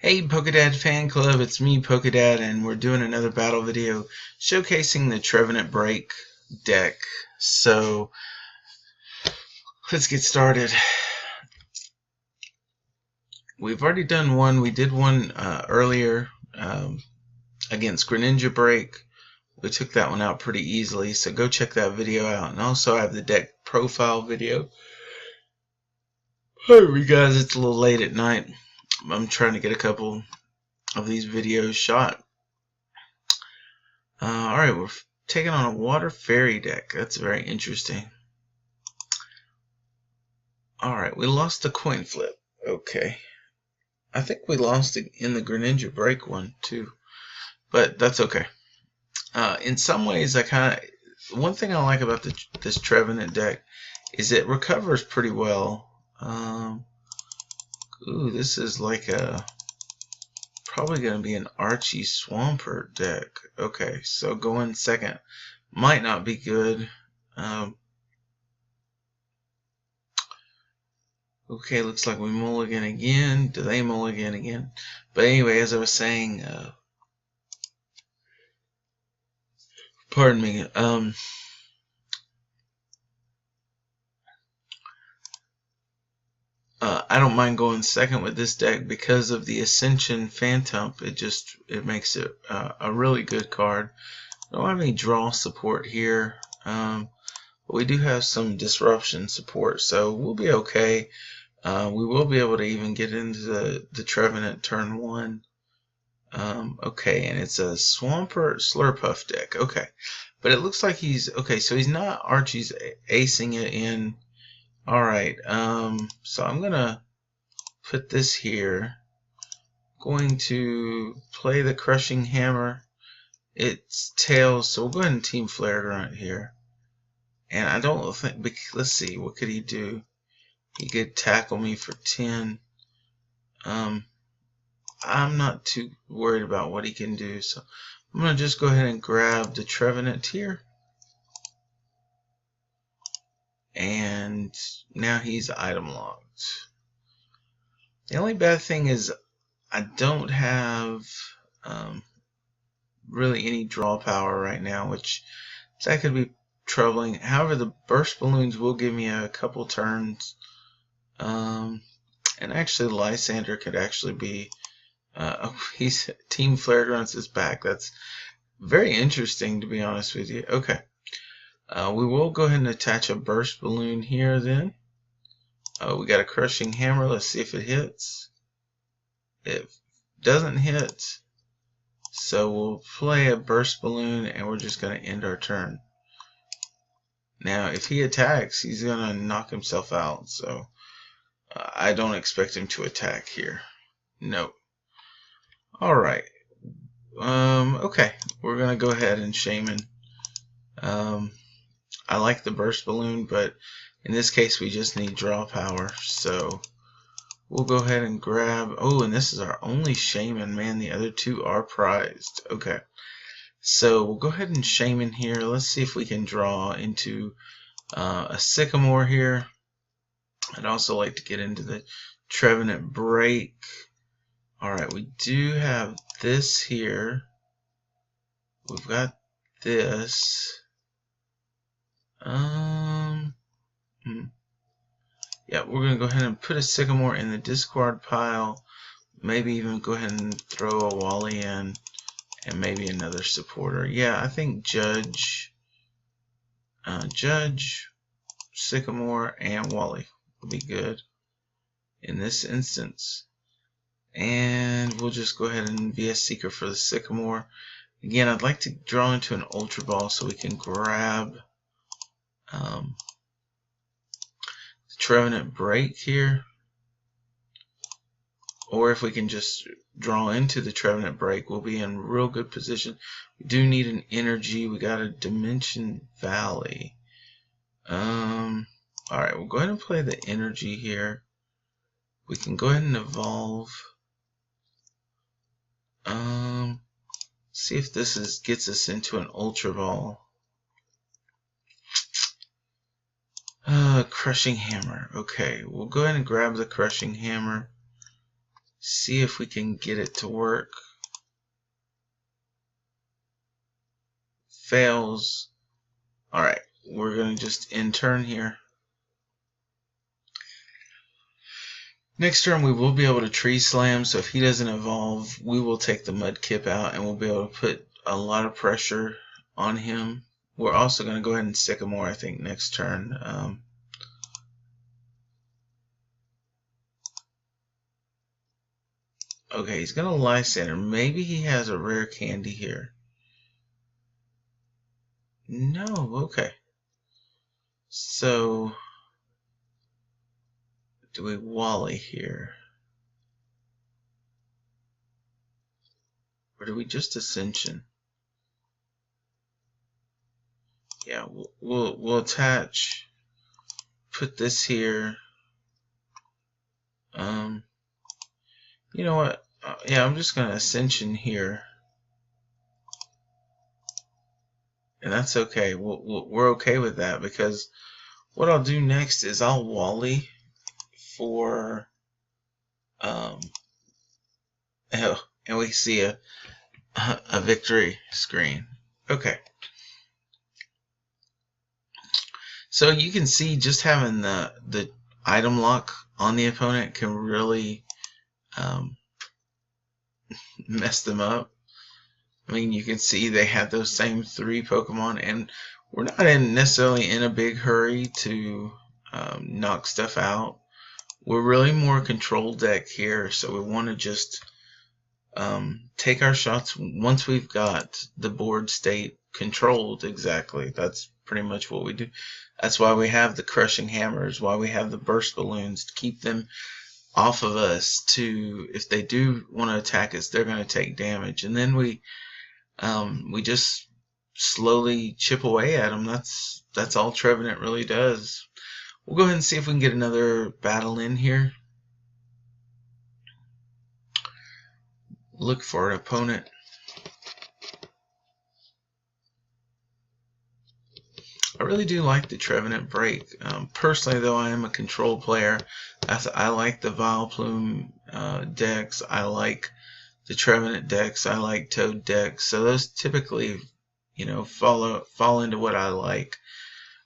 Hey Pokedad fan club, it's me Pokedad, and we're doing another battle video showcasing the Trevenant Break deck. So let's get started. We've already done one. We did one earlier against Greninja Break. We took that one out pretty easily, so go check that video out. And also I have the deck profile video. Sorry guys, it's a little late at night. I'm trying to get a couple of these videos shot. Alright, we're taking on a water fairy deck. That's very interesting. Alright, we lost the coin flip. Okay. I think we lost it in the Greninja Break one too. But that's okay. In some ways, one thing I like about this Trevenant deck is it recovers pretty well. Ooh, this is like probably going to be an Archie Swampert deck. Okay, so going second might not be good. Okay, looks like we mulligan again. Do they mulligan again? But anyway, as I was saying, pardon me. I don't mind going second with this deck because of the Ascension Phantom. It makes it a really good card. I don't have any draw support here, but we do have some disruption support, so we'll be okay. We will be able to even get into the Trevenant turn 1. Okay, and it's a Swampert Slurpuff deck. Okay, but it looks like okay. So he's not Archie's acing it in. All right. So I'm gonna put this here. Going to play the Crushing Hammer. It's tails, so we'll go ahead and Team Flare Grunt here. And I don't think. Let's see. What could he do? He could tackle me for 10. I'm not too worried about what he can do, so I'm going to just go ahead and grab the Trevenant here. And now he's item locked. The only bad thing is I don't have really any draw power right now, which that could be troubling. However, the burst balloons will give me a couple turns. And actually Lysander could actually be he's Team Flare Grunts is back. That's very interesting, to be honest with you. Okay. We will go ahead and attach a burst balloon here then. We got a Crushing Hammer. Let's see if it hits. It doesn't hit. So we'll play a burst balloon and we're just going to end our turn. Now, if he attacks, he's going to knock himself out. So I don't expect him to attack here. No. Alright. Okay. We're going to go ahead and Shaman. I like the burst balloon, but in this case we just need draw power. So we'll go ahead and grab. Oh, and this is our only Shaman, man. The other two are prized. Okay. So we'll go ahead and Shaman here. Let's see if we can draw into a Sycamore here. I'd also like to get into the Trevenant Break. Alright, we do have this here. We've got this. Yeah, we're going to go ahead and put a Sycamore in the discard pile. Maybe even go ahead and throw a Wally in. And maybe another supporter. Yeah, I think Judge, Sycamore, and Wally will be good in this instance. And we'll just go ahead and be a Seeker for the Sycamore. Again, I'd like to draw into an Ultra Ball so we can grab the Trevenant Break here. Or if we can just draw into the Trevenant Break, we'll be in real good position. We do need an energy. We got a Dimension Valley. Alright, we'll go ahead and play the energy here. We can go ahead and evolve. See if this gets us into an Ultra Ball. Crushing Hammer. Okay, we'll go ahead and grab the Crushing Hammer. See if we can get it to work. Fails. Alright, we're going to just end turn here. Next turn we will be able to tree slam, so if he doesn't evolve, we will take the Mudkip out and we'll be able to put a lot of pressure on him. We're also going to go ahead and Sycamore, I think, next turn. Okay, he's going to Lysander. Maybe he has a rare candy here. No, okay. So, do we Wally here? Or do we just Ascension? Yeah, we'll attach, put this here. You know what? Yeah, I'm just gonna Ascension here, and that's okay. We're okay with that, because what I'll do next is I'll Wally for oh, and we see a victory screen. Okay. So you can see just having the item lock on the opponent can really mess them up. I mean, you can see they have those same 3 Pokemon, and we're not necessarily in a big hurry to knock stuff out. We're really more control deck here, so we want to just take our shots once we've got the board state controlled exactly. That's pretty much what we do. That's why we have the crushing hammers, why we have the burst balloons, to keep them off of us. To, if they do want to attack us, they're going to take damage, and then we just slowly chip away at them. That's all Trevenant really does. We'll go ahead and see if we can get another battle in here. Look for an opponent. I really do like the Trevenant Break. Personally, though, I am a control player. I like the Vileplume decks. I like the Trevenant decks. I like Toad decks. So those typically, you know, fall into what I like.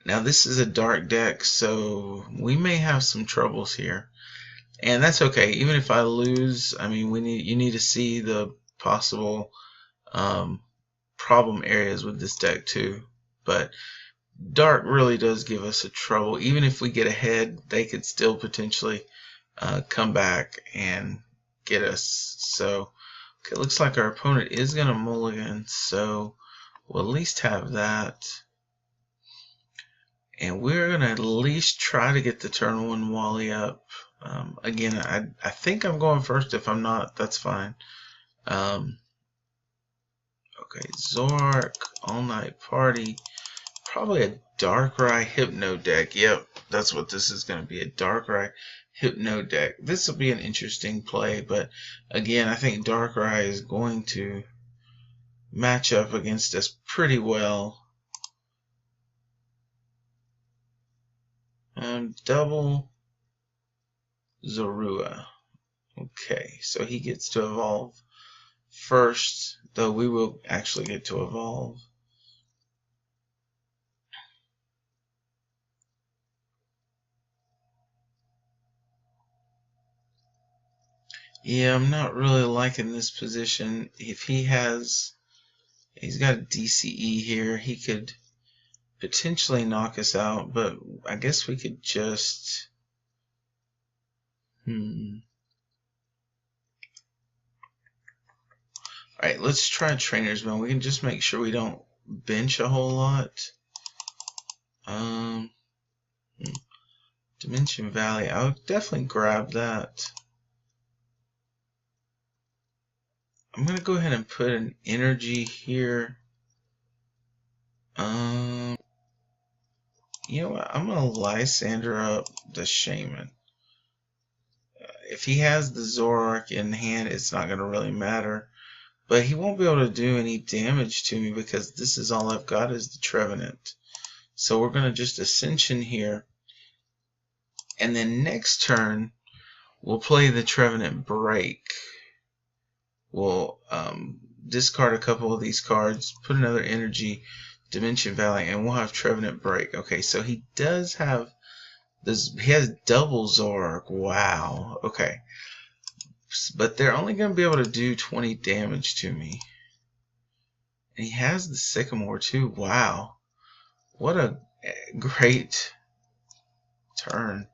Now this is a dark deck, so we may have some troubles here, and that's okay. Even if I lose, I mean, you need to see the possible problem areas with this deck too. But dark really does give us a trouble. Even if we get ahead, they could still potentially come back and get us. So okay, it looks like our opponent is going to mulligan, so we'll at least have that. And we're going to at least try to get the turn 1 Wally up. Again, I think I'm going first. If I'm not, that's fine. Okay, Zoroark, All Night Party. Probably a Darkrai Hypno deck. Yep, that's what this is going to be, a Darkrai Hypno deck. This will be an interesting play, but again, I think Darkrai is going to match up against us pretty well. Double Zorua. Okay, so he gets to evolve first, though we will actually get to evolve. Yeah, I'm not really liking this position. If he's got a DCE here, he could potentially knock us out, but I guess we could just Alright, let's try Trainer's Bone. We can just make sure we don't bench a whole lot. Dimension Valley, I would definitely grab that. I'm gonna go ahead and put an energy here. You know what? I'm gonna Lysander up the Shaman. If he has the Zoroark in hand, it's not gonna really matter. But he won't be able to do any damage to me because this is all I've got is the Trevenant. So we're gonna just Ascension here. And then next turn, we'll play the Trevenant Break. We'll discard a couple of these cards, put another energy, Dimension Valley, and we'll have Trevenant Break. Okay, so he does have this. He has double Zoroark. Wow. Okay, but they're only going to be able to do 20 damage to me. And he has the Sycamore too. Wow, what a great turn.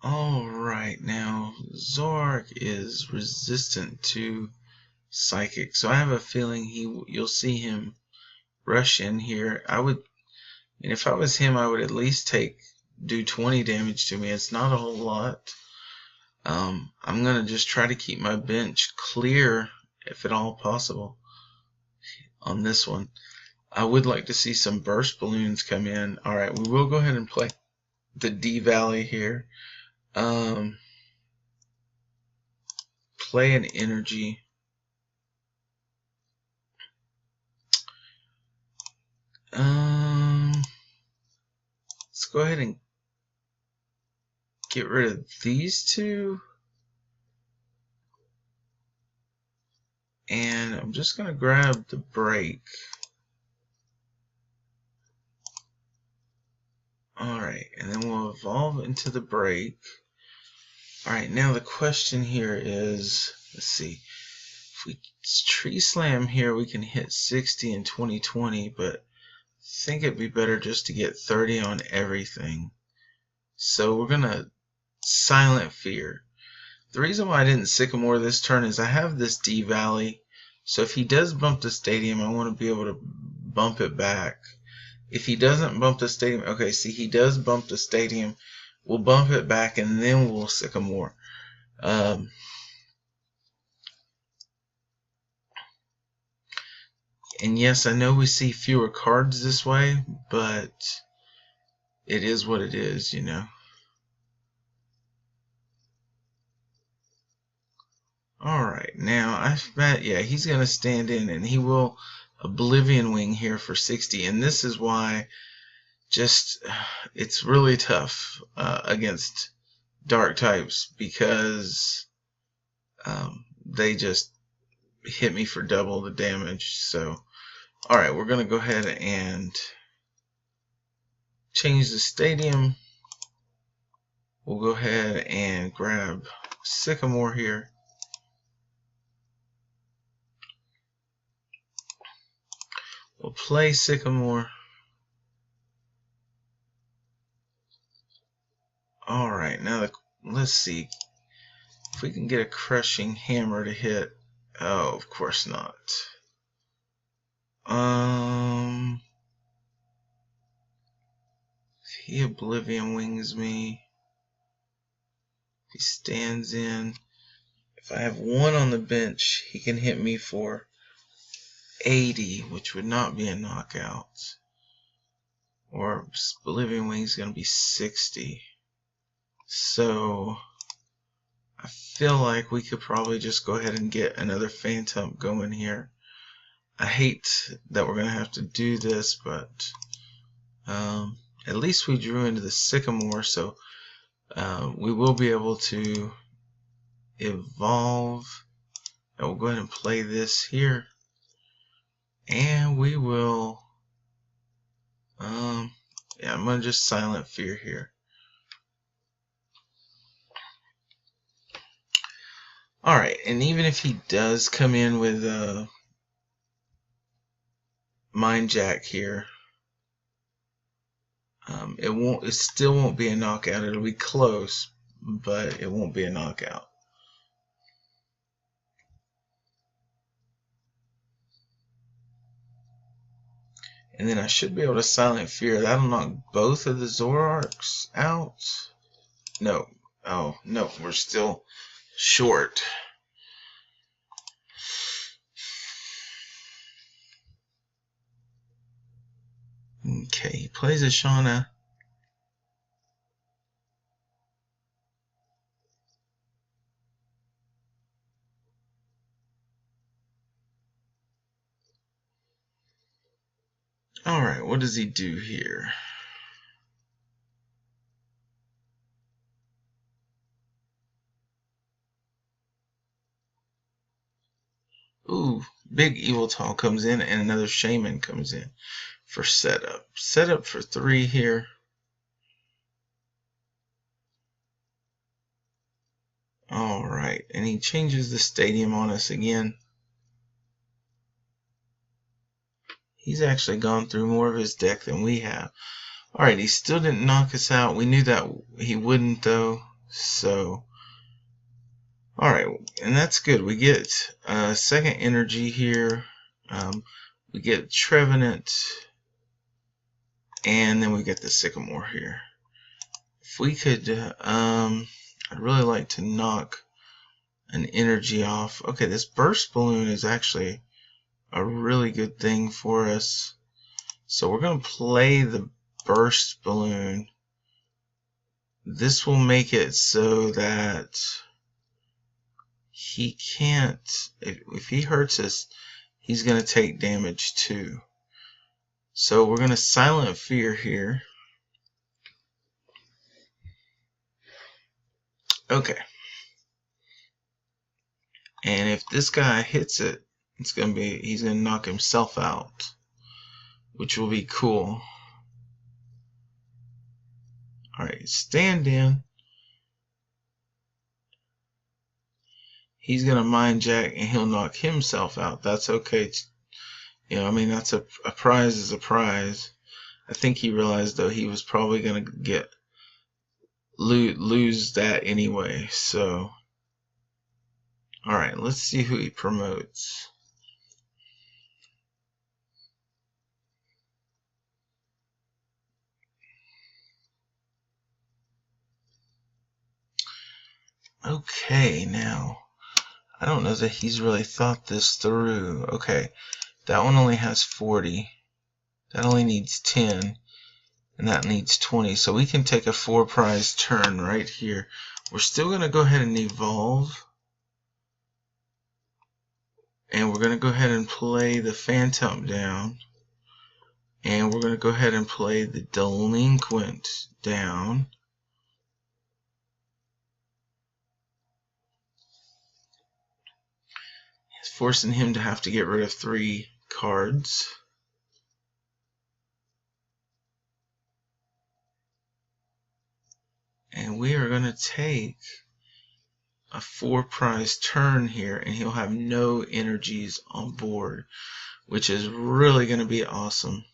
Alright, now Zoroark is resistant to Psychic, so I have a feeling you'll see him rush in here. And if I was him, I would at least do 20 damage to me. It's not a whole lot. I'm gonna just try to keep my bench clear, if at all possible, on this one. I would like to see some burst balloons come in. Alright, we will go ahead and play the D Valley here. Play an energy. Let's go ahead and get rid of these two. And I'm just going to grab the break. Alright, and then we'll evolve into the break. Alright, now the question here is, let's see, if we Tree Slam here, we can hit 60 in 2020, but I think it'd be better just to get 30 on everything. So we're going to Silent Fear. The reason why I didn't Sycamore this turn is I have this D Valley, so if he does bump the stadium, I want to be able to bump it back. If he doesn't bump the stadium, okay, see, he does bump the stadium, we'll bump it back and then we'll Sycamore. And yes, I know we see fewer cards this way, but it is what it is, you know. Alright, now I've bet, yeah, he's going to stand in and he will Oblivion Wing here for 60. And this is why it's really tough against dark types, because they just hit me for double the damage. So, alright, we're going to go ahead and change the stadium. We'll go ahead and grab Sycamore here. We'll play Sycamore. Alright, now let's see if we can get a Crushing Hammer to hit. Oh, of course not. If he Oblivion Wings me, if he stands in, if I have one on the bench, he can hit me for 80, which would not be a knockout. Or Oblivion Wing is going to be 60. So I feel like we could probably just go ahead and get another Phantom going here. I hate that we're going to have to do this, but at least we drew into the Sycamore, so we will be able to evolve. And we'll go ahead and play this here. And we will, yeah, I'm going to just Silent Fear here. Alright, and even if he does come in with Mind Jack here, it still won't be a knockout. It'll be close, but it won't be a knockout. And then I should be able to Silent Fear. That'll knock both of the Zoroarks out. No. Oh, no, we're still short. Okay, he plays a Shauna. Alright, what does he do here? Ooh, big Yveltal comes in and another Shaman comes in for setup. Setup for 3 here. Alright, and he changes the stadium on us again. He's actually gone through more of his deck than we have. Alright, he still didn't knock us out. We knew that he wouldn't though. So, alright, and that's good. We get second energy here. We get Trevenant. And then we get the Sycamore here. If we could, I'd really like to knock an energy off. Okay, this Burst Balloon is actually a really good thing for us. So we're going to play the Burst Balloon. This will make it so that he can't, if he hurts us, he's going to take damage too. So we're going to Silent Fear here. Okay. And if this guy hits it, he's going to knock himself out, which will be cool. Alright, stand in. He's going to Mind Jack and he'll knock himself out. That's okay. You know, I mean, that's a prize is a prize. I think he realized though he was probably going to lose that anyway. So, alright, let's see who he promotes. Okay, now, I don't know that he's really thought this through. Okay, that one only has 40. That only needs 10. And that needs 20. So we can take a 4 prize turn right here. We're still going to go ahead and evolve. And we're going to go ahead and play the Phantom down. And we're going to go ahead and play the Delinquent down. It's forcing him to have to get rid of 3 cards. And we are going to take a 4 prize turn here, and he'll have no energies on board, which is really going to be awesome.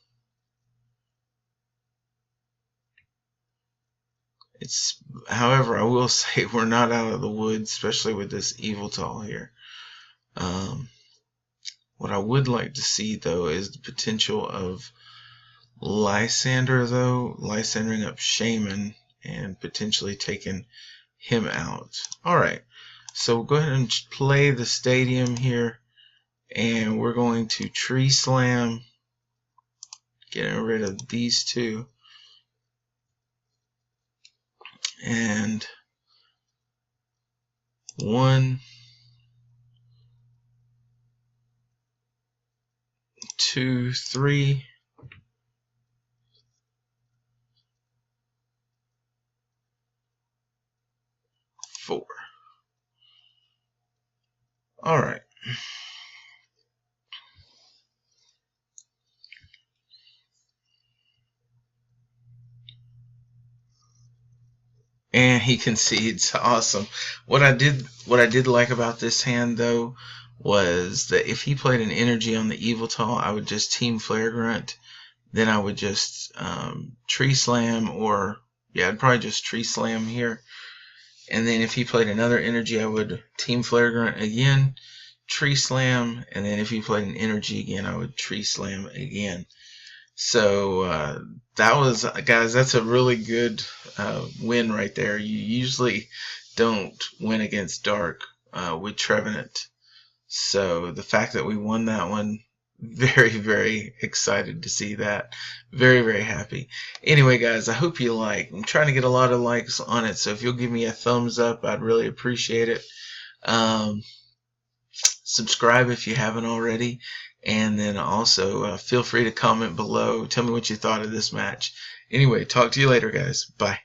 However, I will say we're not out of the woods, especially with this Yveltal here. What I would like to see though is the potential of Lysander though, Lysandering up Shaman and potentially taking him out. Alright, so we'll go ahead and play the stadium here, and we're going to Tree Slam, getting rid of these 2. And 1, 2, 3. 4. Alright. And he concedes. Awesome. What I did like about this hand though was that if he played an energy on the Yveltal, I would just Team Flare Grunt. Then I would just Tree Slam, or yeah, I'd probably just Tree Slam here. And then if he played another energy, I would Team Flare Grunt again, Tree Slam, and then if he played an energy again, I would Tree Slam again. So that was, guys, that's a really good win right there. You usually don't win against Dark with Trevenant. So the fact that we won that one, very, very excited to see that. Very, very happy. Anyway, guys, I hope you like. I'm trying to get a lot of likes on it, so if you'll give me a thumbs up, I'd really appreciate it. Subscribe if you haven't already. And then also feel free to comment below. Tell me what you thought of this match. Anyway, talk to you later, guys. Bye.